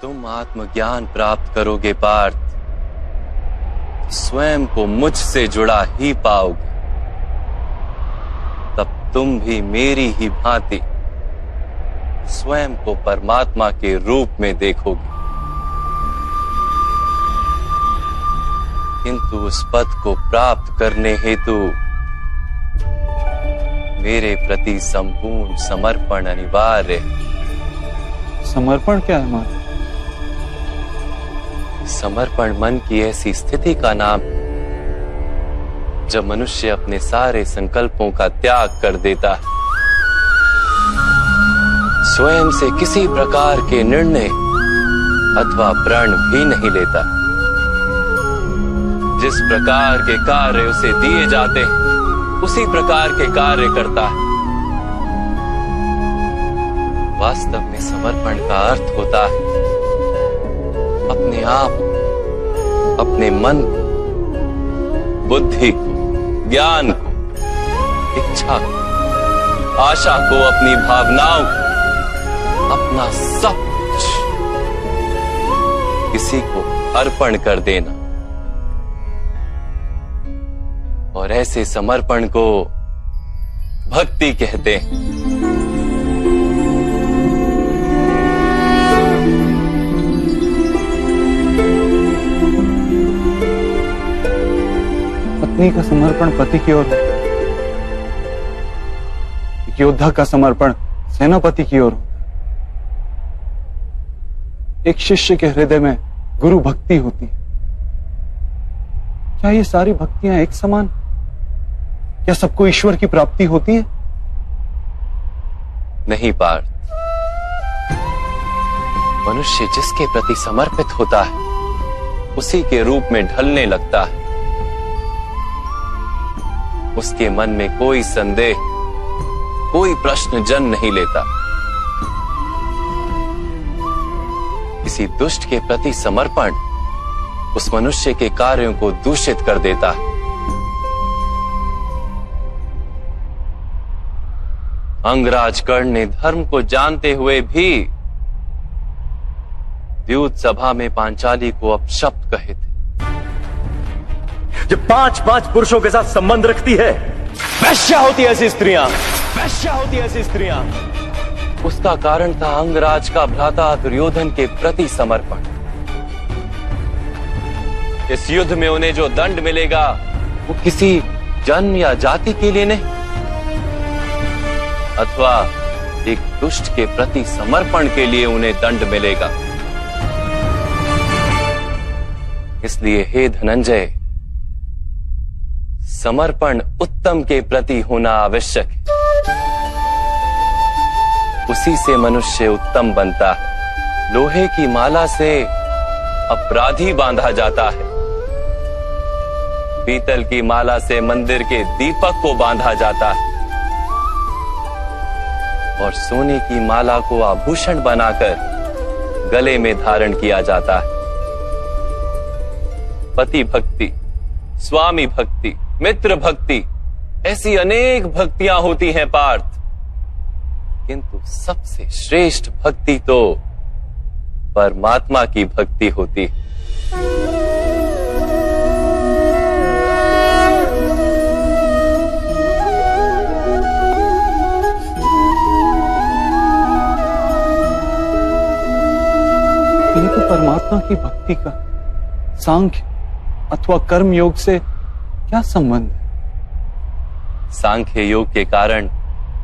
तुम आत्मज्ञान प्राप्त करोगे पार्थ, स्वयं को मुझसे जुड़ा ही पाओगे। तब तुम भी मेरी ही भांति स्वयं को परमात्मा के रूप में देखोगे। किंतु उस पद को प्राप्त करने हेतु मेरे प्रति संपूर्ण समर्पण अनिवार्य है। समर्पण क्या है माता? समर्पण मन की ऐसी स्थिति का नाम जब मनुष्य अपने सारे संकल्पों का त्याग कर देता है, स्वयं से किसी प्रकार के निर्णय अथवा प्रण भी नहीं लेता। जिस प्रकार के कार्य उसे दिए जाते हैं उसी प्रकार के कार्य करता है। वास्तव में समर्पण का अर्थ होता है अपने आप, अपने मन को, बुद्धि को, ज्ञान को, इच्छा को, आशा को, अपनी भावनाओं को, अपना सब कुछ किसी को अर्पण कर देना। और ऐसे समर्पण को भक्ति कहते हैं। पत्नी का समर्पण पति की ओर, एक योद्धा का समर्पण सेनापति की ओर, एक शिष्य के हृदय में गुरु भक्ति होती है। क्या ये सारी भक्तियां एक समान? क्या सबको ईश्वर की प्राप्ति होती है? नहीं पार्थ, मनुष्य जिसके प्रति समर्पित होता है उसी के रूप में ढलने लगता है। उसके मन में कोई संदेह, कोई प्रश्न जन्म नहीं लेता। किसी दुष्ट के प्रति समर्पण उस मनुष्य के कार्यों को दूषित कर देता है। अंगराज कर्ण ने धर्म को जानते हुए भी द्यूत सभा में पांचाली को अपशब्द कहे थे। जो 5-5 पुरुषों के साथ संबंध रखती है, वैश्या होती है ऐसी स्त्रियां, वैश्या होती है ऐसी स्त्रियां। उसका कारण था अंगराज का भ्राता दुर्योधन के प्रति समर्पण। इस युद्ध में उन्हें जो दंड मिलेगा वो किसी जन्म या जाति के लिए नहीं, अथवा एक दुष्ट के प्रति समर्पण के लिए उन्हें दंड मिलेगा। इसलिए हे धनंजय, समर्पण उत्तम के प्रति होना आवश्यक है। उसी से मनुष्य उत्तम बनता है। लोहे की माला से अपराधी बांधा जाता है, पीतल की माला से मंदिर के दीपक को बांधा जाता है, और सोने की माला को आभूषण बनाकर गले में धारण किया जाता है। पति भक्ति, स्वामी भक्ति, मित्र भक्ति, ऐसी अनेक भक्तियां होती हैं पार्थ, किंतु सबसे श्रेष्ठ भक्ति तो परमात्मा की भक्ति होती है। किंतु परमात्मा की भक्ति का सांख्य अथवा कर्म योग से क्या संबंध है? सांख्य योग के कारण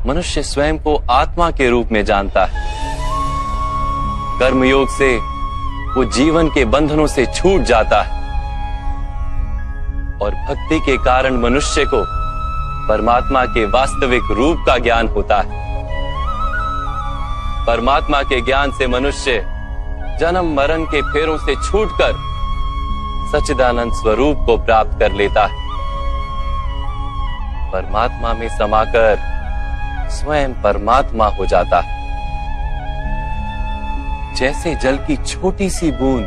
मनुष्य स्वयं को आत्मा के रूप में जानता है। कर्म योग से वो जीवन के बंधनों से छूट जाता है, और भक्ति के कारण मनुष्य को परमात्मा के वास्तविक रूप का ज्ञान होता है। परमात्मा के ज्ञान से मनुष्य जन्म मरण के फेरों से छूटकर सच्चिदानंद स्वरूप को प्राप्त कर लेता है। परमात्मा में समाकर स्वयं परमात्मा हो जाता है। जैसे जल की छोटी सी बूंद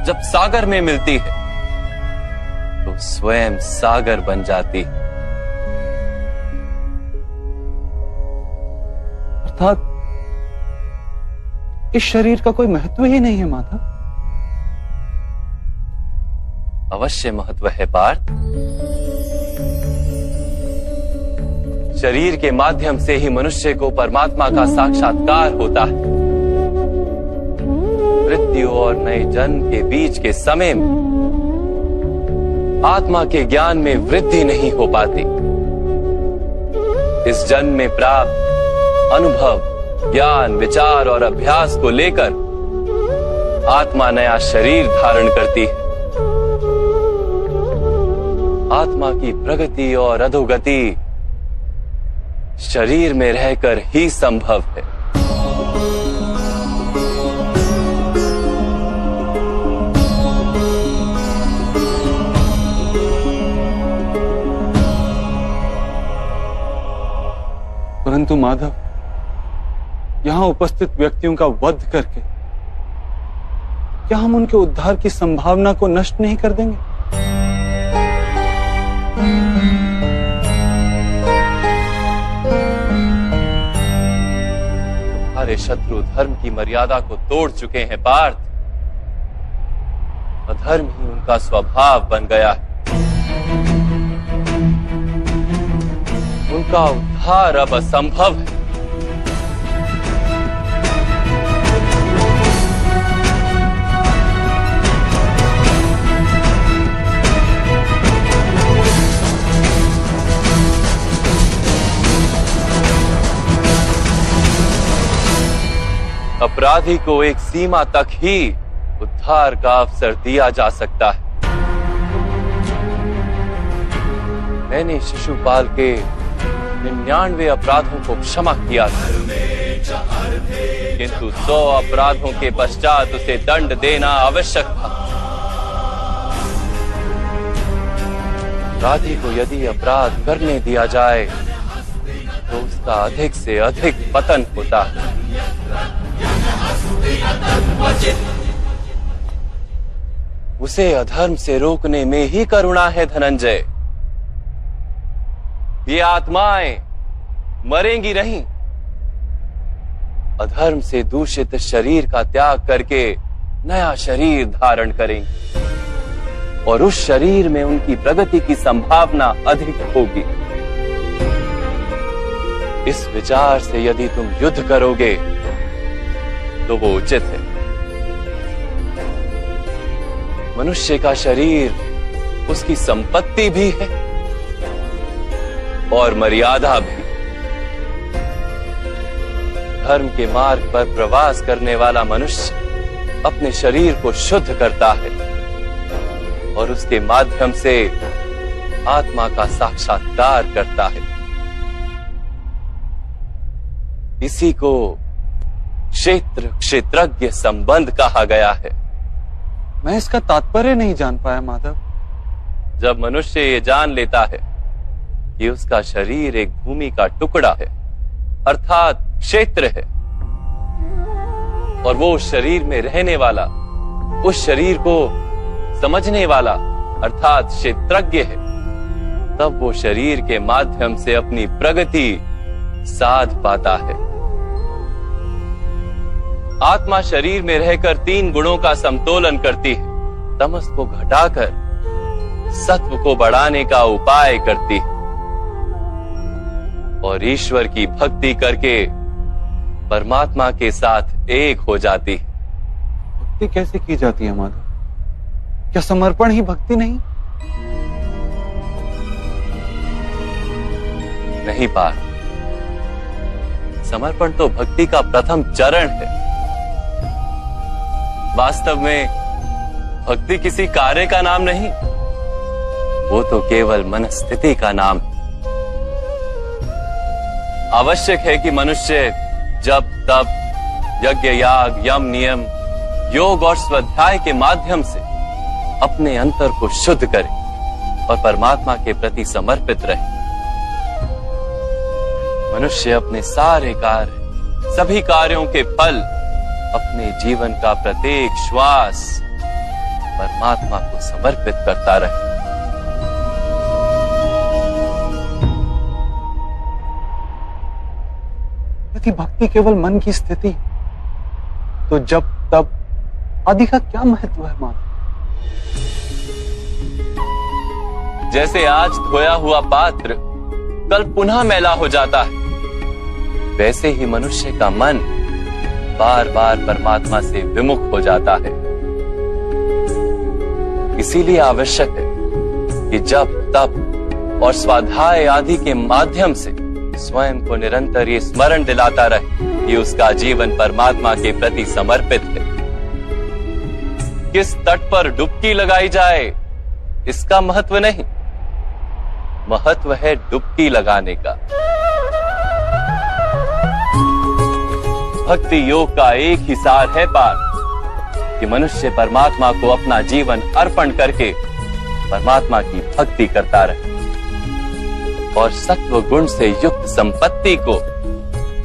जब सागर में मिलती है तो स्वयं सागर बन जाती है। अर्थात इस शरीर का कोई महत्व ही नहीं है माधव। अवश्य महत्व है पार्थ। शरीर के माध्यम से ही मनुष्य को परमात्मा का साक्षात्कार होता है। मृत्यु और नए जन्म के बीच के समय में आत्मा के ज्ञान में वृद्धि नहीं हो पाती। इस जन्म में प्राप्त अनुभव, ज्ञान, विचार और अभ्यास को लेकर आत्मा नया शरीर धारण करती है। आत्मा की प्रगति और अधोगति शरीर में रहकर ही संभव है। परंतु माधव, यहां उपस्थित व्यक्तियों का वध करके क्या हम उनके उद्धार की संभावना को नष्ट नहीं कर देंगे? तुम्हारे शत्रु धर्म की मर्यादा को तोड़ चुके हैं पार्थ। अधर्म ही उनका स्वभाव बन गया है। उनका उद्धार अब असंभव है। अपराधी को एक सीमा तक ही उद्धार का अवसर दिया जा सकता है। मैंने शिशुपाल के 99 अपराधों को क्षमा किया था, किंतु 100 अपराधों के पश्चात उसे दंड देना आवश्यक था। अपराधी को यदि अपराध करने दिया जाए तो उसका अधिक से अधिक पतन होता है। उसे अधर्म से रोकने में ही करुणा है धनंजय। ये आत्माएं मरेंगी नहीं। अधर्म से दूषित शरीर का त्याग करके नया शरीर धारण करेंगी और उस शरीर में उनकी प्रगति की संभावना अधिक होगी। इस विचार से यदि तुम युद्ध करोगे तो वो उचित है। मनुष्य का शरीर उसकी संपत्ति भी है और मर्यादा भी। धर्म के मार्ग पर प्रवास करने वाला मनुष्य अपने शरीर को शुद्ध करता है और उसके माध्यम से आत्मा का साक्षात्कार करता है। इसी को क्षेत्र क्षेत्रज्ञ संबंध कहा गया है। मैं इसका तात्पर्य नहीं जान पाया माधव। जब मनुष्य ये जान लेता है कि उसका शरीर एक भूमि का टुकड़ा है, अर्थात क्षेत्र है, और वो उस शरीर में रहने वाला, उस शरीर को समझने वाला अर्थात क्षेत्रज्ञ है, तब वो शरीर के माध्यम से अपनी प्रगति साध पाता है। आत्मा शरीर में रहकर 3 गुणों का समतोलन करती है। तमस को घटाकर सत्व को बढ़ाने का उपाय करती है और ईश्वर की भक्ति करके परमात्मा के साथ एक हो जाती है। भक्ति कैसे की जाती है माधव? क्या समर्पण ही भक्ति नहीं? नहीं पार्थ, समर्पण तो भक्ति का प्रथम चरण है। वास्तव में भक्ति किसी कार्य का नाम नहीं, वो तो केवल मनस्थिति का नाम है। आवश्यक है कि मनुष्य जब तब यज्ञ, याग, यम, नियम, योग और स्वाध्याय के माध्यम से अपने अंतर को शुद्ध करे और परमात्मा के प्रति समर्पित रहे। मनुष्य अपने सारे कार्य, सभी कार्यों के फल, अपने जीवन का प्रत्येक श्वास परमात्मा को समर्पित करता रहे। यदि भक्ति केवल मन की स्थिति तो जब तब आदि का क्या महत्व है माधव? जैसे आज धोया हुआ पात्र कल पुनः मैला हो जाता है, वैसे ही मनुष्य का मन बार बार परमात्मा से विमुख हो जाता है। इसीलिए आवश्यक है कि जब तप और स्वाध्याय आदि के माध्यम से स्वयं को निरंतर ये स्मरण दिलाता रहे कि उसका जीवन परमात्मा के प्रति समर्पित है। किस तट पर डुबकी लगाई जाए इसका महत्व नहीं, महत्व है डुबकी लगाने का। भक्ति योग का एक ही सार है पार्थ कि मनुष्य परमात्मा को अपना जीवन अर्पण करके परमात्मा की भक्ति करता रहे और सत्व गुण से युक्त संपत्ति को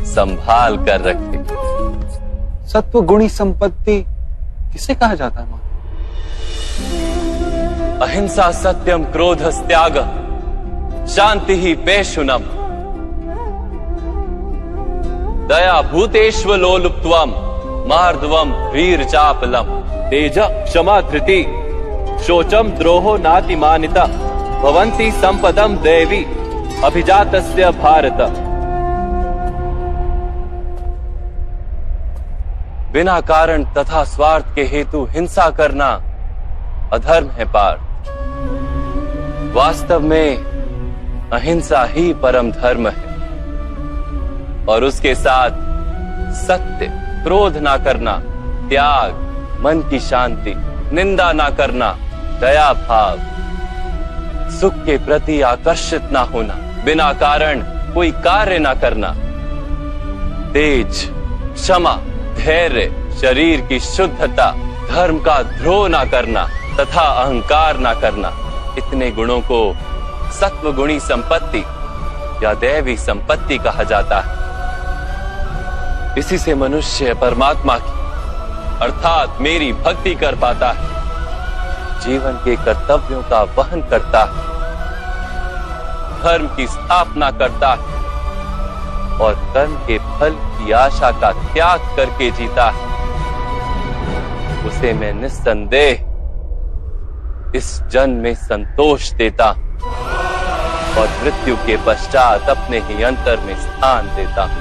संभाल कर रखे। सत्व गुणी संपत्ति किसे कहा जाता है माधव? अहिंसा सत्यम क्रोध त्याग शांति ही पेशुनम दया भूतेष्व लोलुप्त्वम मार्दवम वीर चापलम तेज क्षमा धृति शोचम द्रोहो नातिमानिता भवन्ति संपदम देवी अभिजातस्य भारत। बिना कारण तथा स्वार्थ के हेतु हिंसा करना अधर्म है पार्थ। वास्तव में अहिंसा ही परम धर्म है और उसके साथ सत्य, क्रोध ना करना, त्याग, मन की शांति, निंदा ना करना, दया भाव, सुख के प्रति आकर्षित ना होना, बिना कारण कोई कार्य ना करना, तेज, क्षमा, धैर्य, शरीर की शुद्धता, धर्म का द्रोह ना करना तथा अहंकार ना करना, इतने गुणों को सत्व गुणी संपत्ति या दैवी संपत्ति कहा जाता है। इसी से मनुष्य परमात्मा की अर्थात मेरी भक्ति कर पाता है, जीवन के कर्तव्यों का वहन करता है, धर्म की स्थापना करता है और कर्म के फल की आशा का त्याग करके जीता है। उसे मैं निस्संदेह इस जन्म में संतोष देता और मृत्यु के पश्चात अपने ही अंतर में स्थान देता हूं।